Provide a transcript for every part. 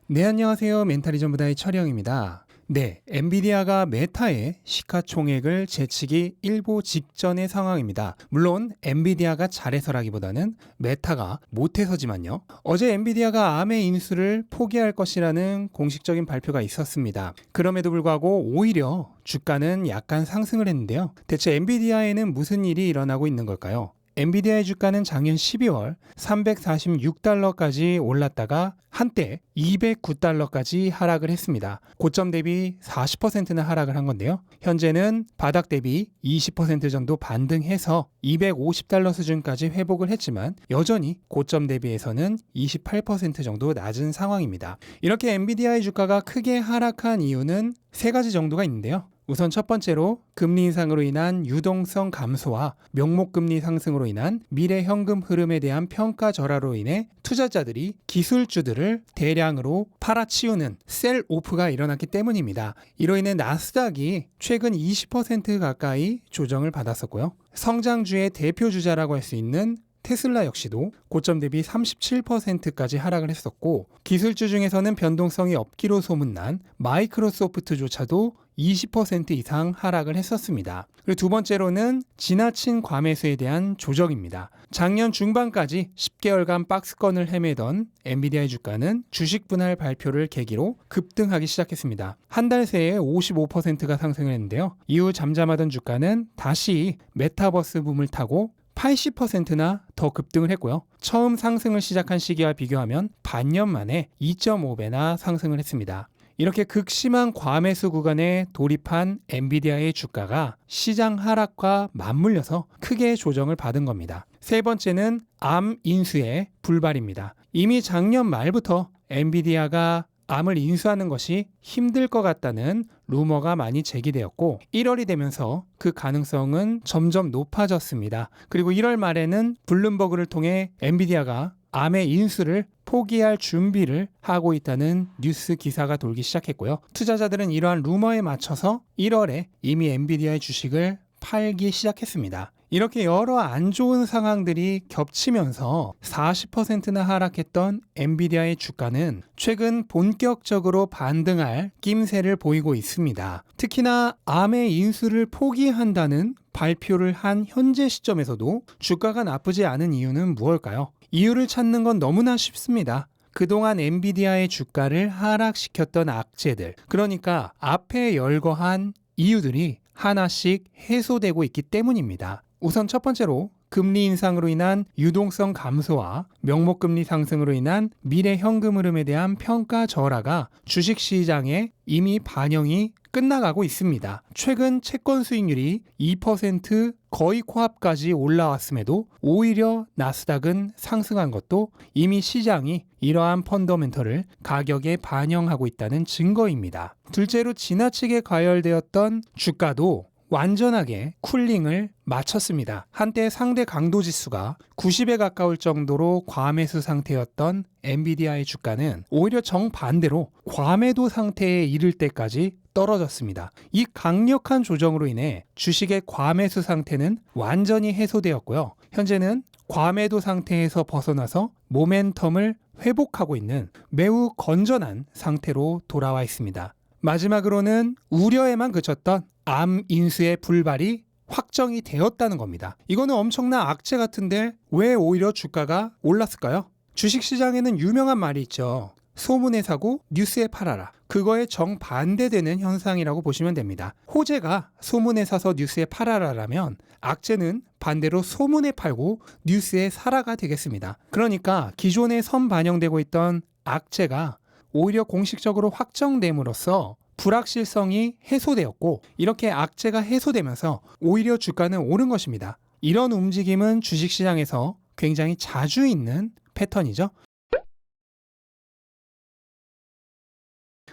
네, 안녕하세요. 멘탈이 전부다의 철영입니다. 네, 엔비디아가 메타의 시가총액을 제치기 일보 직전의 상황입니다. 물론 엔비디아가 잘해서라기보다는 메타가 못해서지만요. 어제 엔비디아가 암의 인수를 포기할 것이라는 공식적인 발표가 있었습니다. 그럼에도 불구하고 오히려 주가는 약간 상승을 했는데요. 대체 엔비디아에는 무슨 일이 일어나고 있는 걸까요? 엔비디아의 주가는 작년 12월 346달러까지 올랐다가 한때 209달러까지 하락을 했습니다. 고점 대비 40%나 하락을 한 건데요. 현재는 바닥 대비 20% 정도 반등해서 250달러 수준까지 회복을 했지만 여전히 고점 대비해서는 28% 정도 낮은 상황입니다. 이렇게 엔비디아의 주가가 크게 하락한 이유는 세 가지 정도가 있는데요. 우선 첫 번째로 금리 인상으로 인한 유동성 감소와 명목금리 상승으로 인한 미래 현금 흐름에 대한 평가 절하로 인해 투자자들이 기술주들을 대량으로 팔아치우는 셀오프가 일어났기 때문입니다. 이로 인해 나스닥이 최근 20% 가까이 조정을 받았었고요. 성장주의 대표주자라고 할 수 있는 테슬라 역시도 고점 대비 37%까지 하락을 했었고, 기술주 중에서는 변동성이 없기로 소문난 마이크로소프트조차도 20% 이상 하락을 했었습니다. 그리고 두 번째로는 지나친 과매수에 대한 조정입니다. 작년 중반까지 10개월간 박스권을 헤매던 엔비디아의 주가는 주식 분할 발표를 계기로 급등하기 시작했습니다. 한 달 새에 55%가 상승을 했는데요. 이후 잠잠하던 주가는 다시 메타버스 붐을 타고 80%나 더 급등을 했고요. 처음 상승을 시작한 시기와 비교하면 반년 만에 2.5배나 상승을 했습니다. 이렇게 극심한 과매수 구간에 돌입한 엔비디아의 주가가 시장 하락과 맞물려서 크게 조정을 받은 겁니다. 세 번째는 암 인수의 불발입니다. 이미 작년 말부터 엔비디아가 암을 인수하는 것이 힘들 것 같다는 루머가 많이 제기되었고, 1월이 되면서 그 가능성은 점점 높아졌습니다. 그리고 1월 말에는 블룸버그를 통해 엔비디아가 암의 인수를 포기할 준비를 하고 있다는 뉴스 기사가 돌기 시작했고요. 투자자들은 이러한 루머에 맞춰서 1월에 이미 엔비디아의 주식을 팔기 시작했습니다. 이렇게 여러 안 좋은 상황들이 겹치면서 40%나 하락했던 엔비디아의 주가는 최근 본격적으로 반등할 낌새를 보이고 있습니다. 특히나 암의 인수를 포기한다는 발표를 한 현재 시점에서도 주가가 나쁘지 않은 이유는 무엇일까요? 이유를 찾는 건 너무나 쉽습니다. 그동안 엔비디아의 주가를 하락시켰던 악재들, 그러니까 앞에 열거한 이유들이 하나씩 해소되고 있기 때문입니다. 우선 첫 번째로 금리 인상으로 인한 유동성 감소와 명목금리 상승으로 인한 미래 현금 흐름에 대한 평가 절하가 주식시장에 이미 반영이 끝나가고 있습니다. 최근 채권 수익률이 2% 거의 코앞까지 올라왔음에도 오히려 나스닥은 상승한 것도 이미 시장이 이러한 펀더멘털을 가격에 반영하고 있다는 증거입니다. 둘째로 지나치게 과열되었던 주가도 완전하게 쿨링을 마쳤습니다. 한때 상대 강도 지수가 90에 가까울 정도로 과매수 상태였던 엔비디아의 주가는 오히려 정반대로 과매도 상태에 이를 때까지 떨어졌습니다. 이 강력한 조정으로 인해 주식의 과매수 상태는 완전히 해소되었고요. 현재는 과매도 상태에서 벗어나서 모멘텀을 회복하고 있는 매우 건전한 상태로 돌아와 있습니다. 마지막으로는 우려에만 그쳤던 암 인수의 불발이 확정이 되었다는 겁니다. 이거는 엄청난 악재 같은데 왜 오히려 주가가 올랐을까요? 주식시장에는 유명한 말이 있죠. 소문에 사고 뉴스에 팔아라. 그거에 정반대되는 현상이라고 보시면 됩니다. 호재가 소문에 사서 뉴스에 팔아라라면 악재는 반대로 소문에 팔고 뉴스에 사라가 되겠습니다. 그러니까 기존에 선반영되고 있던 악재가 오히려 공식적으로 확정됨으로써 불확실성이 해소되었고, 이렇게 악재가 해소되면서 오히려 주가는 오른 것입니다. 이런 움직임은 주식시장에서 굉장히 자주 있는 패턴이죠.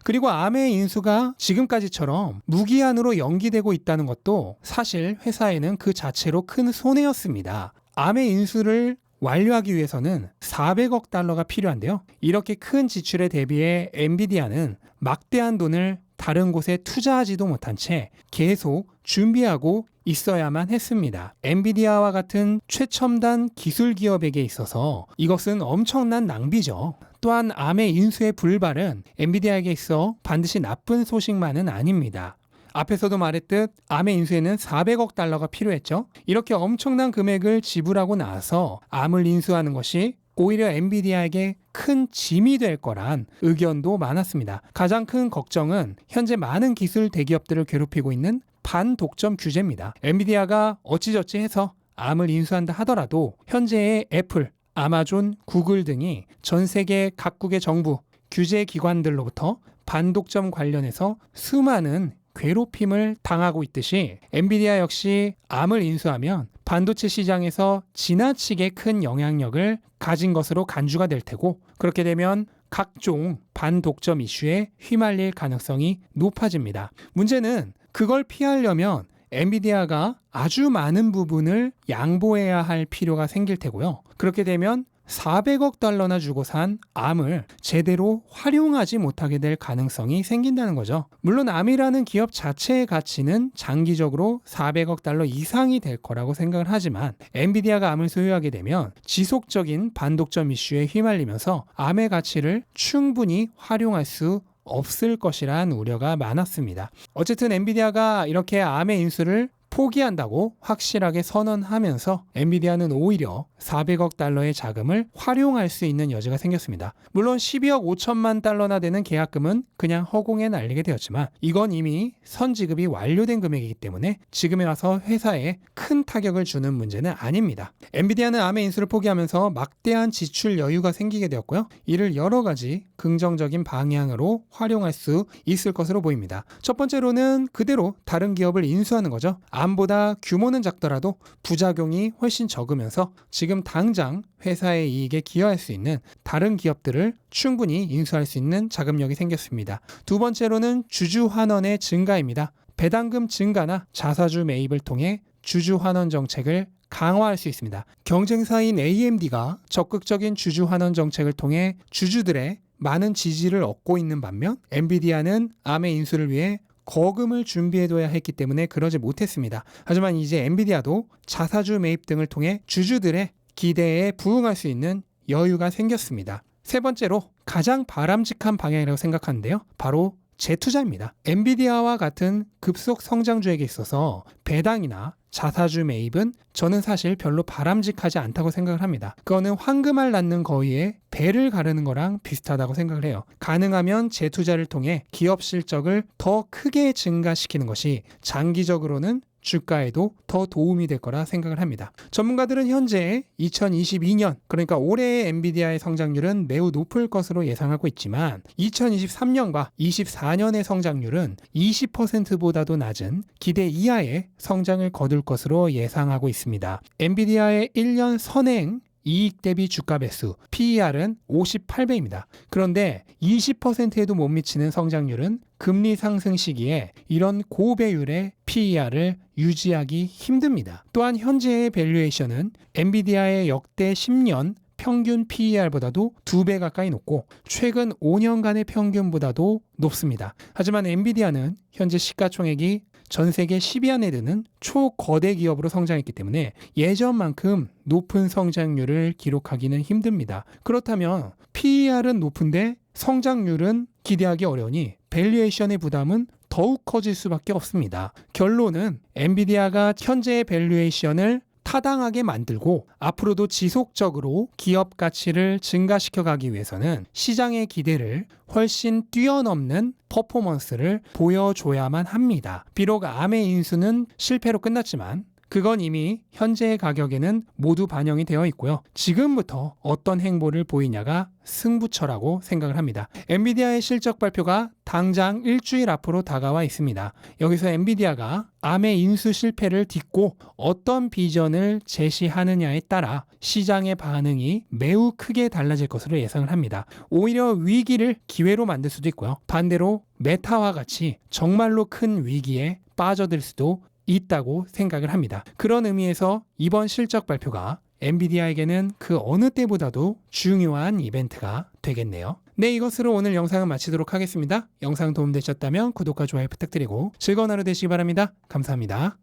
그리고 암의 인수가 지금까지처럼 무기한으로 연기되고 있다는 것도 사실 회사에는 그 자체로 큰 손해였습니다. 암의 인수를 완료하기 위해서는 400억 달러가 필요한데요. 이렇게 큰 지출에 대비해 엔비디아는 막대한 돈을 다른 곳에 투자하지도 못한 채 계속 준비하고 있어야만 했습니다. 엔비디아와 같은 최첨단 기술 기업에게 있어서 이것은 엄청난 낭비죠. 또한 암의 인수의 불발은 엔비디아에게 있어 반드시 나쁜 소식만은 아닙니다. 앞에서도 말했듯 암의 인수에는 400억 달러가 필요했죠. 이렇게 엄청난 금액을 지불하고 나서 암을 인수하는 것이 오히려 엔비디아에게 큰 짐이 될 거란 의견도 많았습니다. 가장 큰 걱정은 현재 많은 기술 대기업들을 괴롭히고 있는 반독점 규제입니다. 엔비디아가 어찌저찌 해서 암을 인수한다 하더라도 현재의 애플, 아마존, 구글 등이 전 세계 각국의 정부, 규제 기관들로부터 반독점 관련해서 수많은 괴롭힘을 당하고 있듯이 엔비디아 역시 암을 인수하면 반도체 시장에서 지나치게 큰 영향력을 가진 것으로 간주가 될 테고, 그렇게 되면 각종 반독점 이슈에 휘말릴 가능성이 높아집니다. 문제는 그걸 피하려면 엔비디아가 아주 많은 부분을 양보해야 할 필요가 생길 테고요. 그렇게 되면 400억 달러나 주고 산 암을 제대로 활용하지 못하게 될 가능성이 생긴다는 거죠. 물론 암이라는 기업 자체의 가치는 장기적으로 400억 달러 이상이 될 거라고 생각을 하지만 엔비디아가 암을 소유하게 되면 지속적인 반독점 이슈에 휘말리면서 암의 가치를 충분히 활용할 수 없을 것이란 우려가 많았습니다. 어쨌든 엔비디아가 이렇게 암의 인수를 포기한다고 확실하게 선언하면서 엔비디아는 오히려 400억 달러의 자금을 활용할 수 있는 여지가 생겼습니다. 물론 12억 5천만 달러나 되는 계약금은 그냥 허공에 날리게 되었지만 이건 이미 선지급이 완료된 금액이기 때문에 지금에 와서 회사에 큰 타격을 주는 문제는 아닙니다. 엔비디아는 암의 인수를 포기하면서 막대한 지출 여유가 생기게 되었고요. 이를 여러 가지 긍정적인 방향으로 활용할 수 있을 것으로 보입니다. 첫 번째로는 그대로 다른 기업을 인수하는 거죠. 암보다 규모는 작더라도 부작용이 훨씬 적으면서 지금 당장 회사의 이익에 기여할 수 있는 다른 기업들을 충분히 인수할 수 있는 자금력이 생겼습니다. 두 번째로는 주주 환원의 증가입니다. 배당금 증가나 자사주 매입을 통해 주주 환원 정책을 강화할 수 있습니다. 경쟁사인 AMD가 적극적인 주주 환원 정책을 통해 주주들의 많은 지지를 얻고 있는 반면 엔비디아는 암의 인수를 위해 거금을 준비해둬야 했기 때문에 그러지 못했습니다. 하지만 이제 엔비디아도 자사주 매입 등을 통해 주주들의 기대에 부응할 수 있는 여유가 생겼습니다. 세 번째로 가장 바람직한 방향이라고 생각하는데요. 바로 재투자입니다. 엔비디아와 같은 급속 성장주에게 있어서 배당이나 자사주 매입은 저는 사실 별로 바람직하지 않다고 생각을 합니다. 그거는 황금알 낳는 거위에 배를 가르는 거랑 비슷하다고 생각을 해요. 가능하면 재투자를 통해 기업 실적을 더 크게 증가시키는 것이 장기적으로는 주가에도 더 도움이 될 거라 생각을 합니다. 전문가들은 현재 2022년, 그러니까 올해의 엔비디아의 성장률은 매우 높을 것으로 예상하고 있지만 2023년과 24년의 성장률은 20%보다도 낮은 기대 이하의 성장을 거둘 것으로 예상하고 있습니다. 엔비디아의 1년 선행 이익 대비 주가 배수 PER은 58배입니다. 그런데 20%에도 못 미치는 성장률은 금리 상승 시기에 이런 고배율의 PER을 유지하기 힘듭니다. 또한 현재의 밸류에이션은 엔비디아의 역대 10년 평균 PER보다도 2배 가까이 높고 최근 5년간의 평균보다도 높습니다. 하지만 엔비디아는 현재 시가총액이 전 세계 10위 안에 드는 초거대 기업으로 성장했기 때문에 예전만큼 높은 성장률을 기록하기는 힘듭니다. 그렇다면 PER은 높은데 성장률은 기대하기 어려우니 밸류에이션의 부담은 더욱 커질 수밖에 없습니다. 결론은 엔비디아가 현재의 밸류에이션을 타당하게 만들고 앞으로도 지속적으로 기업 가치를 증가시켜 가기 위해서는 시장의 기대를 훨씬 뛰어넘는 퍼포먼스를 보여줘야만 합니다. 비록 암의 인수는 실패로 끝났지만 그건 이미 현재의 가격에는 모두 반영이 되어 있고요. 지금부터 어떤 행보를 보이냐가 승부처라고 생각을 합니다. 엔비디아의 실적 발표가 당장 일주일 앞으로 다가와 있습니다. 여기서 엔비디아가 암의 인수 실패를 딛고 어떤 비전을 제시하느냐에 따라 시장의 반응이 매우 크게 달라질 것으로 예상을 합니다. 오히려 위기를 기회로 만들 수도 있고요. 반대로 메타와 같이 정말로 큰 위기에 빠져들 수도 있다고 생각을 합니다. 그런 의미에서 이번 실적 발표가 엔비디아에게는 그 어느 때보다도 중요한 이벤트가 되겠네요. 네, 이것으로 오늘 영상은 마치도록 하겠습니다. 영상 도움되셨다면 구독과 좋아요 부탁드리고 즐거운 하루 되시기 바랍니다. 감사합니다.